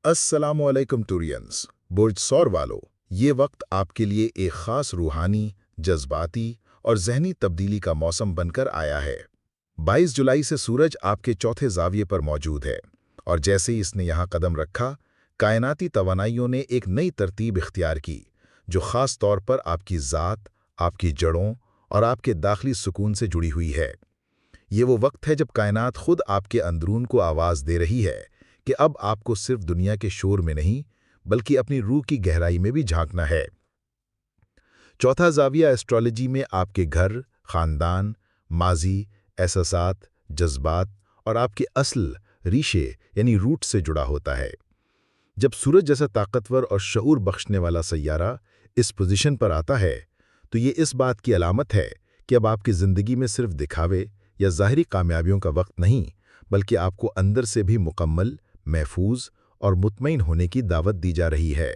अस्सलामुअलैकुम टूरियंस। बुर्ज सौर वालों, ये वक्त आपके लिए एक ख़ास रूहानी, जज्बाती और ज़हनी तब्दीली का मौसम बनकर आया है। 22 जुलाई से सूरज आपके चौथे ज़ाविये पर मौजूद है और जैसे ही इसने यहाँ कदम रखा, कायनाती तवानाइयों ने एक नई तरतीब इख्तियार की, जो ख़ास तौर पर आपकी ज़ात, आपकी जड़ों और आपके दाखिली सुकून से जुड़ी हुई है। ये वो वक्त है जब कायनात खुद आपके अंदरून को आवाज़ दे रही है कि अब आपको सिर्फ दुनिया के शोर में नहीं, बल्कि अपनी रूह की गहराई में भी झांकना है। चौथा ज़ाविया एस्ट्रोलॉजी में आपके घर, ख़ानदान, माजी, एहसासात, जज्बात और आपके असल रीशे यानी रूट से जुड़ा होता है। जब सूरज जैसा ताकतवर और शऊर बख्शने वाला सैयारा इस पोजीशन पर आता है, तो ये इस बात की अलामत है कि अब आपकी ज़िंदगी में सिर्फ दिखावे या ज़ाहिरी कामयाबियों का वक्त नहीं, बल्कि आपको अंदर से भी मुकम्मल, महफूज और मुतमईन होने की दावत दी जा रही है।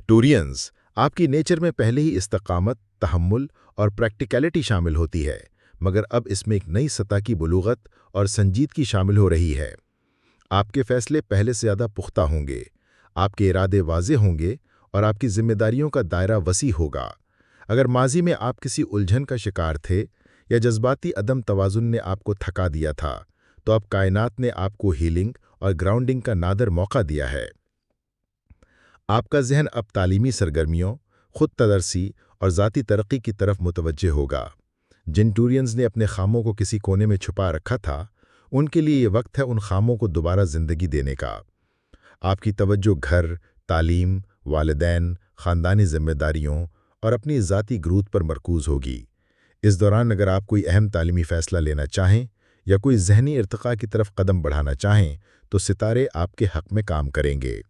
टूरियंस, आपकी नेचर में पहले ही इस्तकामत, तहम्मुल और प्रैक्टिकलिटी शामिल होती है, मगर अब इसमें एक नई सतह की बुलूगत और संजीदगी शामिल हो रही है। आपके फैसले पहले से ज़्यादा पुख्ता होंगे, आपके इरादे वाज़े होंगे और आपकी जिम्मेदारियों का दायरा वसी होगा। अगर माजी में आप किसी उलझन का शिकार थे या जज्बाती अदम तवाज़ुन ने आपको थका दिया था, तो अब कायनात ने आपको हीलिंग और ग्राउंडिंग का नादर मौका दिया है। आपका जहन अब तालीमी सरगर्मियों, खुद तदर्सी और ज़ाती तरक्की की तरफ मुतवज्जे होगा। जिन टूरियंस ने अपने खामों को किसी कोने में छुपा रखा था, उनके लिए ये वक्त है उन खामों को दोबारा ज़िंदगी देने का। आपकी तवज्जो घर, तालीम, वालिदैन, ख़ानदानी जिम्मेदारियों और अपनी ज़ाती ग्रोथ पर मरकूज़ होगी। इस दौरान अगर आप कोई अहम तालीमी फ़ैसला लेना चाहें या कोई ज़हनी इर्तिक़ा की तरफ कदम बढ़ाना चाहें, तो सितारे आपके हक़ में काम करेंगे।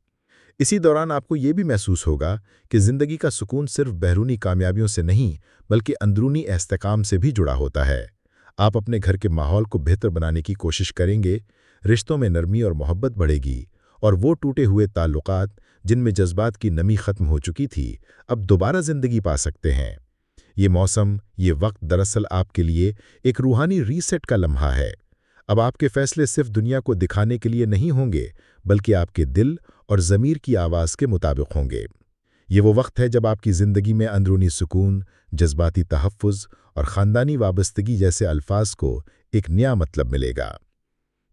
इसी दौरान आपको ये भी महसूस होगा कि ज़िंदगी का सुकून सिर्फ बैरूनी कामयाबियों से नहीं, बल्कि अंदरूनी इस्तेकाम से भी जुड़ा होता है। आप अपने घर के माहौल को बेहतर बनाने की कोशिश करेंगे, रिश्तों में नरमी और मोहब्बत बढ़ेगी और वो टूटे हुए ताल्लुकात जिनमें जज्बात की नमी ख़त्म हो चुकी थी, अब दोबारा ज़िंदगी पा सकते हैं। ये मौसम, ये वक्त दरअसल आपके लिए एक रूहानी रीसेट का लम्हा है। अब आपके फैसले सिर्फ दुनिया को दिखाने के लिए नहीं होंगे, बल्कि आपके दिल और ज़मीर की आवाज़ के मुताबिक होंगे। ये वो वक्त है जब आपकी ज़िंदगी में अंदरूनी सुकून, जज्बाती तहफ़्फ़ुज़ और ख़ानदानी वाबस्तगी जैसे अल्फाज को एक नया मतलब मिलेगा।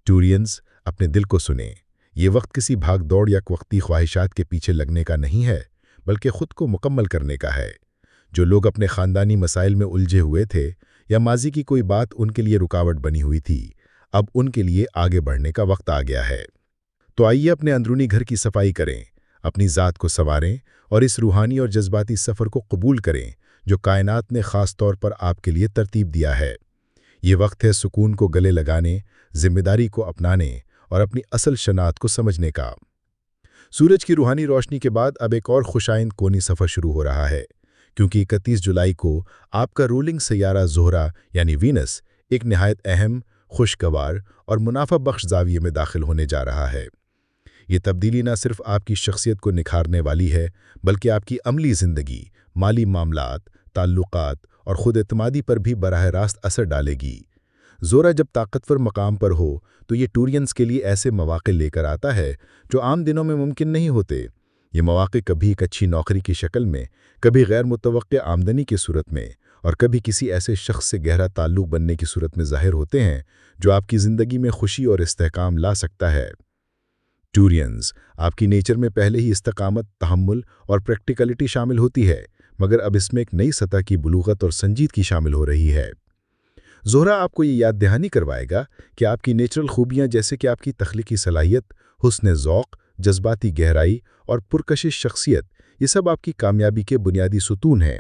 टूरियंस, अपने दिल को सुनें। ये वक्त किसी भाग दौड़ या वक्ती ख्वाहिशात के पीछे लगने का नहीं है, बल्कि खुद को मुकम्मल करने का है। जो लोग अपने ख़ानदानी मसाइल में उलझे हुए थे या माजी की कोई बात उनके लिए रुकावट बनी हुई थी, अब उनके लिए आगे बढ़ने का वक्त आ गया है। तो आइए अपने अंदरूनी घर की सफाई करें, अपनी ज़ात को संवारें और इस रूहानी और जज्बाती सफ़र को कबूल करें जो कायनात ने ख़ास तौर पर आपके लिए तरतीब दिया है। ये वक्त है सुकून को गले लगाने, जिम्मेदारी को अपनाने और अपनी असल शनात को समझने का। सूरज की रूहानी रोशनी के बाद अब एक और खुशाइंद कोनी सफ़र शुरू हो रहा है, क्योंकि 31 जुलाई को आपका रूलिंग सैयारा ज़ोहरा यानी वीनस एक नहायत अहम, खुशगवार और मुनाफा बख्श ज़ाविये में दाखिल होने जा रहा है। ये तब्दीली न सिर्फ आपकी शख्सियत को निखारने वाली है, बल्कि आपकी अमली ज़िंदगी, माली मामलात, ताल्लुकात और खुद एतमादी पर भी बराह रास्त असर डालेगी। ज़ोरा जब ताकतवर मकाम पर हो, तो ये टूरियंस के लिए ऐसे मौक़े लेकर आता है जो आम दिनों में मुमकिन नहीं होते। ये मौक़े कभी एक अच्छी नौकरी की शक्ल में, कभी गैर मुतवक्के आमदनी की सूरत में और कभी किसी ऐसे शख्स से गहरा ताल्लुक़ बनने की सूरत में ज़ाहिर होते हैं जो आपकी ज़िंदगी में खुशी और इस्तेहकाम ला सकता है। टूरियंस, आपकी नेचर में पहले ही इस्तकामत, तहम्मुल और प्रैक्टिकलिटी शामिल होती है, मगर अब इसमें एक नई सतह की बुलूगत और संजीदगी शामिल हो रही है। ज़ोहरा आपको ये याद दहानी करवाएगा कि आपकी नेचुरल खूबियाँ जैसे कि आपकी तख्लीकी सलाहियत, हुस्न ज़ौक़, जज्बाती गहराई और पुरकशिश शख्सियत, ये सब आपकी कामयाबी के बुनियादी सुतून हैं।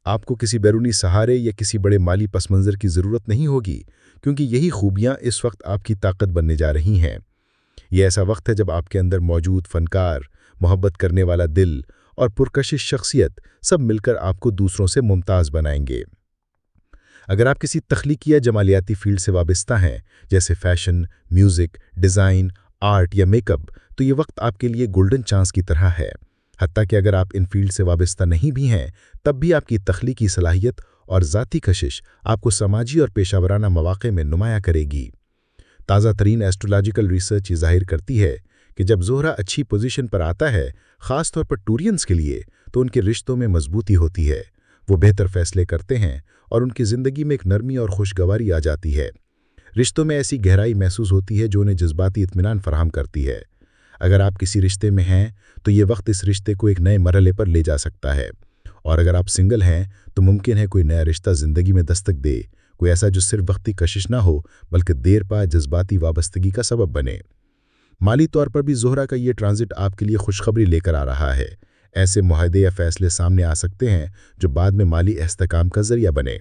आपको किसी बैरूनी सहारे या किसी बड़े माली पस मंज़र की ज़रूरत नहीं होगी, क्योंकि यही खूबियाँ इस वक्त आपकी ताकत बनने जा रही हैं। ये ऐसा वक्त है जब आपके अंदर मौजूद फ़नकार, मोहब्बत करने वाला दिल और पुरकशिश शख्सियत सब मिलकर आपको दूसरों से मुमताज़ बनाएंगे। अगर आप किसी तख्लीकी या जमालियाती फ़ील्ड से वाबस्ता हैं, जैसे फ़ैशन, म्यूज़िक, डिज़ाइन, आर्ट या मेकअप, तो ये वक्त आपके लिए गोल्डन चांस की तरह है। हत्ता कि अगर आप इन फील्ड से वाबस्ता नहीं भी हैं, तब भी आपकी तख्लीकी सलाहियत और ज़ाती कशिश आपको समाजी और पेशावराना मौक़े में नुमाया करेगी। ताज़ा तरीन एस्ट्रोलॉजिकल रिसर्च ये ज़ाहिर करती है कि जब ज़ोहरा अच्छी पोजीशन पर आता है, ख़ास तौर पर टूरियंस के लिए, तो उनके रिश्तों में मजबूती होती है। वो बेहतर फैसले करते हैं और उनकी ज़िंदगी में एक नरमी और खुशगवारी आ जाती है। रिश्तों में ऐसी गहराई महसूस होती है जो उन्हें जज्बाती इत्मीनान फराहम करती है। अगर आप किसी रिश्ते में हैं तो ये वक्त इस रिश्ते को एक नए मरहले पर ले जा सकता है, और अगर आप सिंगल हैं तो मुमकिन है कोई नया रिश्ता ज़िंदगी में दस्तक दे, कोई ऐसा जो सिर्फ वक्ती कशिश ना हो बल्कि देर पा जज्बाती वाबस्तगी का सबब बने। माली तौर पर भी ज़ोहरा का ये ट्रांजिट आपके लिए खुशखबरी लेकर आ रहा है। ऐसे मुआहदे या फैसले सामने आ सकते हैं जो बाद में माली इस्तेकाम का जरिया बने।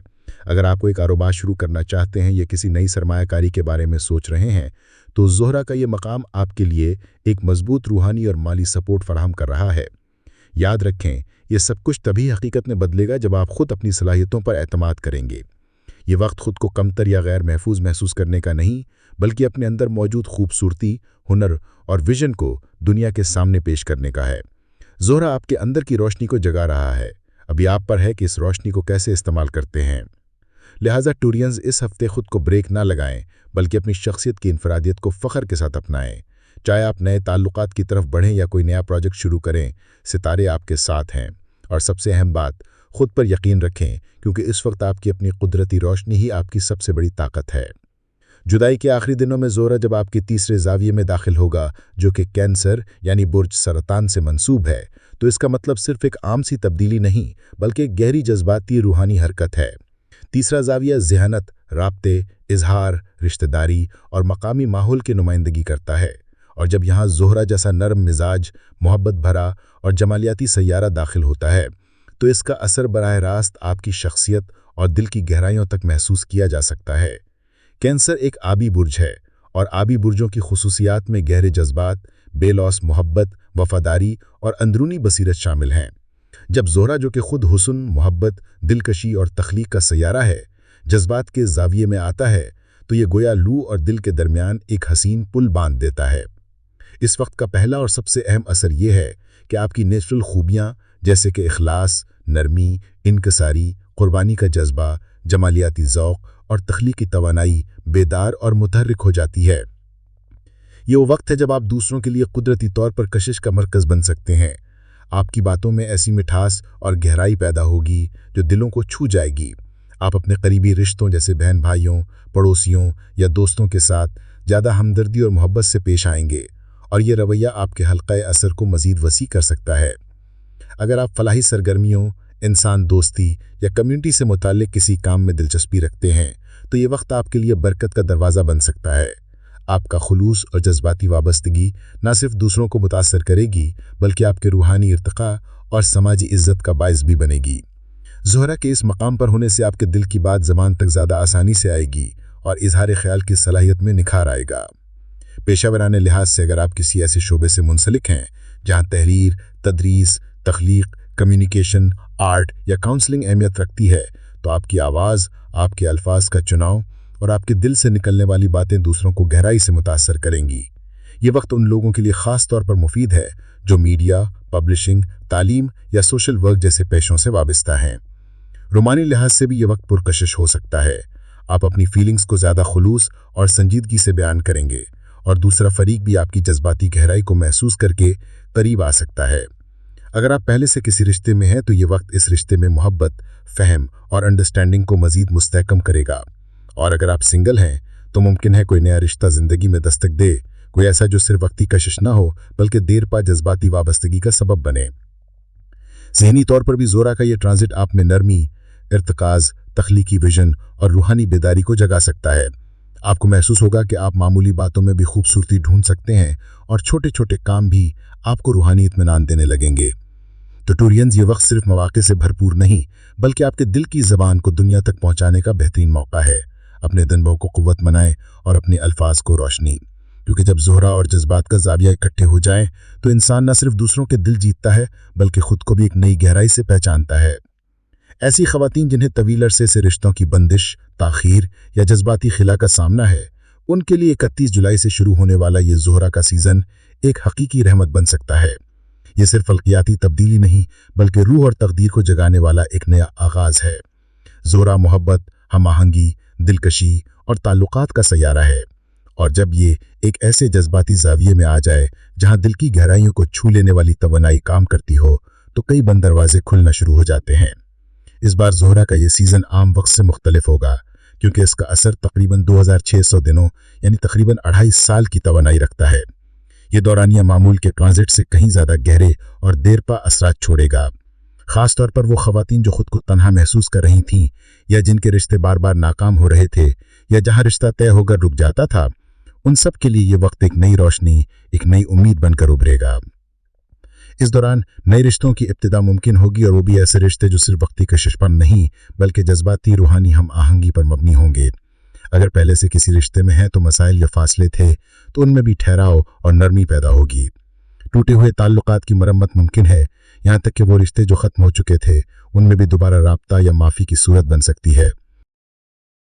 अगर आप कोई कारोबार शुरू करना चाहते हैं या किसी नई सरमायाकारी के बारे में सोच रहे हैं तो ज़ोहरा का ये मकाम आपके लिए एक मजबूत रूहानी और माली सपोर्ट फराहम कर रहा है। याद रखें, ये सब कुछ तभी हकीकत में बदलेगा जब आप खुद अपनी सलाहियतों पर एतमाद करेंगे। ये वक्त खुद को कमतर या गैर महफूज महसूस करने का नहीं, बल्कि अपने अंदर मौजूद खूबसूरती, हुनर और विजन को दुनिया के सामने पेश करने का है। ज़ोहरा आपके अंदर की रोशनी को जगा रहा है, अभी आप पर है कि इस रोशनी को कैसे इस्तेमाल करते हैं। लिहाजा टूरियंस इस हफ्ते खुद को ब्रेक ना लगाएं, बल्कि अपनी शख्सियत की इनफरादियत को फ़ख्र के साथ अपनाएं। चाहे आप नए ताल्लुकात की तरफ बढ़ें या कोई नया प्रोजेक्ट शुरू करें, सितारे आपके साथ हैं। और सबसे अहम बात, खुद पर यकीन रखें, क्योंकि इस वक्त आपकी अपनी कुदरती रोशनी ही आपकी सबसे बड़ी ताकत है। जुदाई के आखिरी दिनों में ज़ोहरा जब आपके तीसरे ज़ाविये में दाखिल होगा, जो कि कैंसर यानी बुर्ज सरतान से मंसूब है, तो इसका मतलब सिर्फ एक आम सी तब्दीली नहीं, बल्कि एक गहरी जज्बाती रूहानी हरकत है। तीसरा ज़ाविया ज़हनत, राब्ते, इजहार, रिश्तेदारी और मकामी माहौल की नुमाइंदगी करता है। और जब यहाँ ज़ोहरा जैसा नरम मिजाज, मोहब्बत भरा और जमालियाती सैयारा दाखिल होता है, तो इसका असर बराह रास्त आपकी शख्सियत और दिल की गहराइयों तक महसूस किया जा सकता है। कैंसर एक आबी बुर्ज है, और आबी बुर्जों की खुसूसियात में गहरे जज्बात, बेलौस मोहब्बत, वफादारी और अंदरूनी बसीरत शामिल हैं। जब ज़ोहरा, जो कि खुद हुस्न, मोहब्बत, दिलकशी और तख्लीक का सैयारा है, जज्बात के ज़ाविये में आता है, तो ये गोया लू और दिल के दरमियान एक हसीन पुल बांध देता है। इस वक्त का पहला और सबसे अहम असर ये है कि आपकी नेचुरल खूबियाँ जैसे कि इखलास, नरमी, इनकसारी, कुर्बानी का जज्बा, जमालियाती ज़ौक़ और तख्लीकी तवानाई बेदार और मुतहर्रिक हो जाती है। ये वो वक्त है जब आप दूसरों के लिए कुदरती तौर पर कशिश का मरकज़ बन सकते हैं। आपकी बातों में ऐसी मिठास और गहराई पैदा होगी जो दिलों को छू जाएगी। आप अपने करीबी रिश्तों जैसे बहन भाइयों, पड़ोसियों या दोस्तों के साथ ज़्यादा हमदर्दी और मोहब्बत से पेश आएंगे, और ये रवैया आपके हल्क़े असर को मज़ीद वसी कर सकता है। अगर आप फलाही सरगर्मियों, इंसान दोस्ती या कम्युनिटी से मुताल्लिक़ किसी काम में दिलचस्पी रखते हैं, तो ये वक्त आपके लिए बरकत का दरवाज़ा बन सकता है। आपका खुलूस और जज्बाती वाबस्तगी न सिर्फ दूसरों को मुतासर करेगी, बल्कि आपके रूहानी इर्तिक़ा और समाजी इज़्ज़त का बाइस भी बनेगी। ज़ोहरा के इस मकाम पर होने से आपके दिल की बात ज़बान तक ज़्यादा आसानी से आएगी और इजहार ख्याल की सलाहियत में निखार आएगा। पेशावराने लिहाज से अगर आप किसी ऐसे शोबे से मुंसलिक हैं जहाँ तहरीर, तदरीस, तख्लीक, कम्युनिकेशन, आर्ट या काउंसलिंग अहमियत रखती है, तो आपकी आवाज़, आपके अल्फाज का चुनाव और आपके दिल से निकलने वाली बातें दूसरों को गहराई से मुतासर करेंगी। ये वक्त उन लोगों के लिए ख़ास तौर पर मुफीद है जो मीडिया, पब्लिशिंग, तालीम या सोशल वर्क जैसे पेशों से वाबस्ता हैं। रोमानी लिहाज से भी ये वक्त पुरकशिश हो सकता है। आप अपनी फीलिंग्स को ज़्यादा खुलूस और संजीदगी से बयान करेंगे, और दूसरा फरीक भी आपकी जज्बाती गहराई को महसूस करके करीब आ सकता है। अगर आप पहले से किसी रिश्ते में हैं तो ये वक्त इस रिश्ते में मोहब्बत, फ़हम और अंडरस्टैंडिंग को मज़ीद मुस्तहकम करेगा। और अगर आप सिंगल हैं तो मुमकिन है कोई नया रिश्ता ज़िंदगी में दस्तक दे, कोई ऐसा जो सिर्फ वक्ती कशिश ना हो बल्कि देर पा जज्बाती वाबस्तगी का सबब बने। ज़हनी तौर पर भी ज़ोहरा का ये ट्रांजिट आप में नरमी, इर्तिकाज़, तख्लीकी विजन और रूहानी बेदारी को जगा सकता है। आपको महसूस होगा कि आप मामूली बातों में भी खूबसूरती ढूंढ सकते हैं, और छोटे छोटे काम भी आपको रूहानी इत्मीनान देने लगेंगे। तो टूरियंस, ये वक्त सिर्फ मौके से भरपूर नहीं, बल्कि आपके दिल की ज़बान को दुनिया तक पहुंचाने का बेहतरीन मौका है। अपने दनबों को क़ुव्वत बनाएं और अपने अल्फाज को रोशनी, क्योंकि जब ज़ोहरा और जज्बात का ज़ाविया इकट्ठे हो जाएं तो इंसान न सिर्फ दूसरों के दिल जीतता है बल्कि खुद को भी एक नई गहराई से पहचानता है। ऐसी ख़वातीन जिन्हें तवील अरसे से रिश्तों की बंदिश, ताख़ीर या जज्बाती खिला का सामना है, उनके लिए 31 जुलाई से शुरू होने वाला ये ज़ोहरा का सीज़न एक हकीकी रहमत बन सकता है। ये सिर्फ फल्कियाती तब्दीली नहीं, बल्कि रूह और तकदीर को जगाने वाला एक नया आगाज़ है। ज़ोहरा मोहब्बत, हम आहंगी, दिलकशी और ताल्लुकात का सैयारा है, और जब ये एक ऐसे जज्बाती जाविये में आ जाए जहां दिल की गहराइयों को छू लेने वाली तवन्नाई काम करती हो, तो कई बंद दरवाजे खुलना शुरू हो जाते हैं। इस बार ज़ोहरा का ये सीज़न आम वक्त से मुख्तलिफ होगा, क्योंकि इसका असर तकरीबन 2600 दिनों यानी तकरीबन 2.5 साल की तवन्नाई रखता है। ये दौरानिया मामूल के ट्रांजिट से कहीं ज़्यादा गहरे और देरपा असरात छोड़ेगा। ख़ास तौर पर वो ख़वातीन जो खुद को तन्हा महसूस कर रही थीं, या जिनके रिश्ते बार बार नाकाम हो रहे थे, या जहां रिश्ता तय होकर रुक जाता था, उन सब के लिए ये वक्त एक नई रोशनी, एक नई उम्मीद बनकर उभरेगा। इस दौरान नए रिश्तों की इब्तिदा मुमकिन होगी, और वो भी ऐसे रिश्ते जो सिर्फ वक्ती कशिश पर नहीं बल्कि जज्बाती रूहानी हम आहंगी पर मबनी होंगे। अगर पहले से किसी रिश्ते में हैं तो मसाइल या फासले थे, तो उनमें भी ठहराव और नरमी पैदा होगी। टूटे हुए ताल्लुकात की मरम्मत मुमकिन है, यहाँ तक कि वो रिश्ते जो ख़त्म हो चुके थे उनमें भी दोबारा राब्ता या माफ़ी की सूरत बन सकती है।